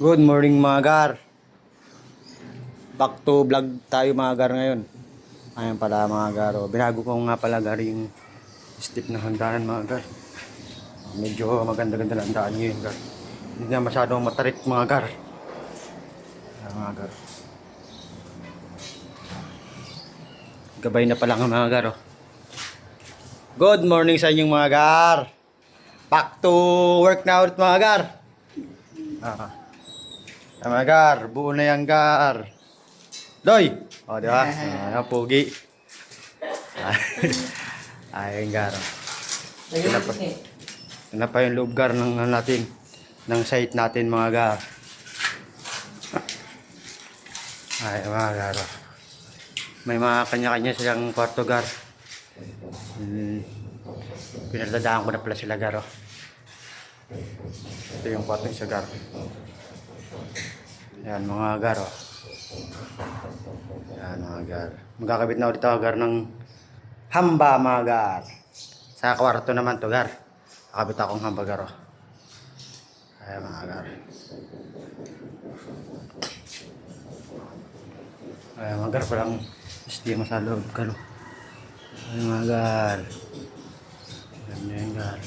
Good morning mga gar. Back to vlog tayo mga gar ngayon. Ayan pala mga gar. Binago ko nga pala gar yung step ng hagdanan mga gar. Medyo maganda-ganda lang daan ngayon gar. Hindi na masyadong matarik mga gar. Ayan mga gar. Gabay na pala nga mga gar. Good morning sa inyong mga gar. Back to work na ulit mga gar. Mga gar, buo na yan gar. Doy! O, di ba? Ayan, pogi. Ayan gar. Ito pa yung loob gar ng natin. Ng site natin mga gar. Ayan mga gar. May mga kanya-kanya silang kwarto gar. Pinagdadaan ko na pala sila gar. Ito yung kwarto sa gar. Ayan mga gar. Ayan mga gar. Magkakabit na ulit ako gar ng hamba mga gar. Sa kwarto naman to gar. Kakabit akong hamba gar. Ayan mga gar. Ayan mga gar, parang istima sa loob gar. Ayan mga gar. Ayan gar.